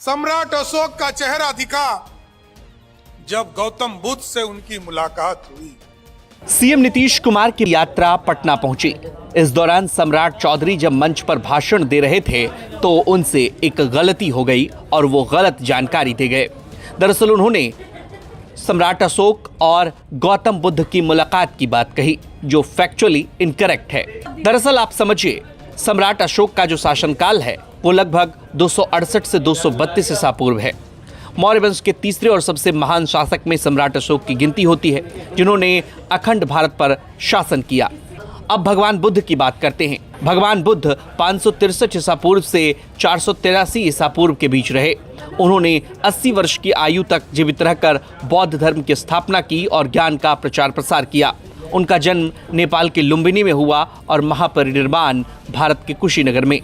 सम्राट अशोक का चेहरा दिखा जब गौतम बुद्ध से उनकी मुलाकात हुई। सीएम नीतीश कुमार की यात्रा पटना पहुंची। इस दौरान सम्राट चौधरी जब मंच पर भाषण दे रहे थे तो उनसे एक गलती हो गई और वो गलत जानकारी दे गए। दरअसल उन्होंने सम्राट अशोक और गौतम बुद्ध की मुलाकात की बात कही, जो फैक्चुअली इनकरेक्ट है। दरअसल आप समझिए, सम्राट अशोक का जो शासनकाल है वो लगभग 268 से 232 ईसा पूर्व है। मौर्य वंश के तीसरे और सबसे महान शासक में सम्राट अशोक की गिनती होती है, जिन्होंने अखंड भारत पर शासन किया। अब भगवान बुद्ध की बात करते हैं। भगवान बुद्ध 563 ईसा पूर्व से 483 ईसा पूर्व के बीच रहे। उन्होंने 80 वर्ष की आयु तक जीवित रहकर बौद्ध धर्म की स्थापना की और ज्ञान का प्रचार प्रसार किया। उनका जन्म नेपाल के लुम्बिनी में हुआ और महापरिनिर्वाण भारत के कुशीनगर में।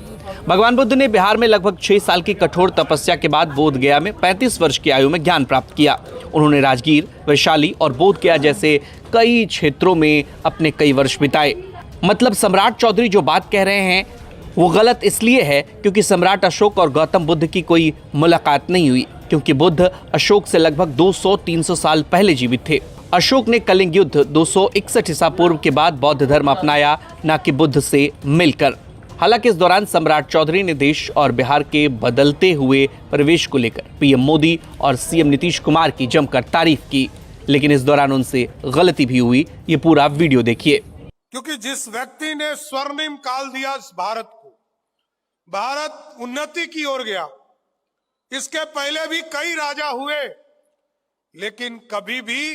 भगवान बुद्ध ने बिहार में लगभग 6 साल की कठोर तपस्या के बाद बोध गया में 35 वर्ष की आयु में ज्ञान प्राप्त किया। उन्होंने राजगीर, वैशाली और बोध गया जैसे कई क्षेत्रों में अपने कई वर्ष बिताए। मतलब सम्राट चौधरी जो बात कह रहे हैं वो गलत इसलिए है क्योंकि सम्राट अशोक और गौतम बुद्ध की कोई मुलाकात नहीं हुई, क्योंकि बुद्ध अशोक से लगभग 200-300 साल पहले जीवित थे। अशोक ने कलिंग युद्ध 261 ईसा पूर्व के बाद बौद्ध धर्म अपनाया, न कि बुद्ध से मिलकर। हालांकि इस दौरान सम्राट चौधरी ने देश और बिहार के बदलते हुए परिवेश को लेकर पीएम मोदी और सीएम नीतीश कुमार की जमकर तारीफ की, लेकिन इस दौरान उनसे गलती भी हुई। ये पूरा वीडियो देखिए। क्योंकि जिस व्यक्ति ने स्वर्णिम काल दिया इस भारत को, भारत उन्नति की ओर गया। इसके पहले भी कई राजा हुए, लेकिन कभी भी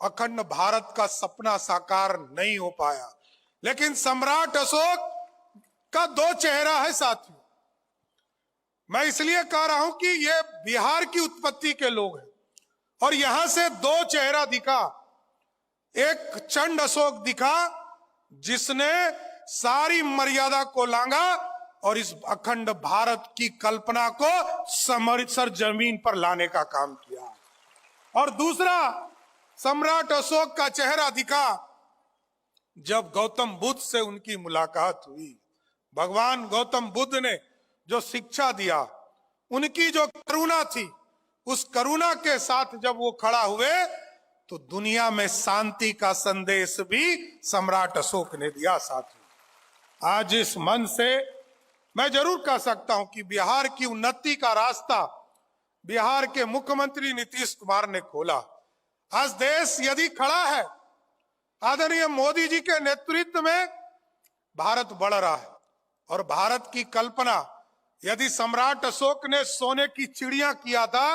अखंड भारत का सपना साकार नहीं हो पाया। लेकिन सम्राट अशोक का 2 चेहरा है साथियों। मैं इसलिए कह रहा हूं कि ये बिहार की उत्पत्ति के लोग हैं और यहां से 2 चेहरा दिखा। एक चंड अशोक दिखा जिसने सारी मर्यादा को लांघा और इस अखंड भारत की कल्पना को समृद्धसर जमीन पर लाने का काम किया। और दूसरा सम्राट अशोक का चेहरा दिखा जब गौतम बुद्ध से उनकी मुलाकात हुई। भगवान गौतम बुद्ध ने जो शिक्षा दिया, उनकी जो करुणा थी, उस करुणा के साथ जब वो खड़ा हुए तो दुनिया में शांति का संदेश भी सम्राट अशोक ने दिया। साथियों, आज इस मन से मैं जरूर कह सकता हूं कि बिहार की उन्नति का रास्ता बिहार के मुख्यमंत्री नीतीश कुमार ने खोला। आज देश यदि खड़ा है, आदरणीय मोदी जी के नेतृत्व में भारत बढ़ रहा है और भारत की कल्पना यदि सम्राट अशोक ने सोने की चिड़िया किया था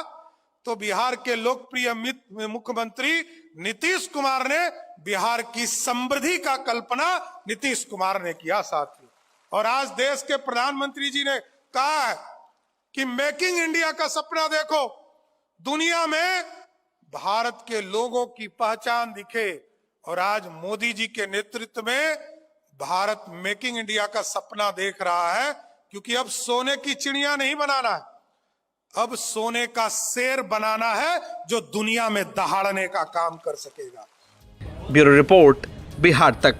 तो बिहार के लोकप्रिय मुख्यमंत्री नीतीश कुमार ने बिहार की समृद्धि का कल्पना नीतीश कुमार ने किया साथियों। और आज देश के प्रधानमंत्री जी ने कहा है कि मेकिंग इंडिया का सपना देखो, दुनिया में भारत के लोगों की पहचान दिखे। और आज मोदी जी के नेतृत्व में भारत मेकिंग इंडिया का सपना देख रहा है, क्योंकि अब सोने की चिड़िया नहीं बनाना है, अब सोने का शेर बनाना है जो दुनिया में दहाड़ने का काम कर सकेगा। ब्यूरो रिपोर्ट, बिहार तक।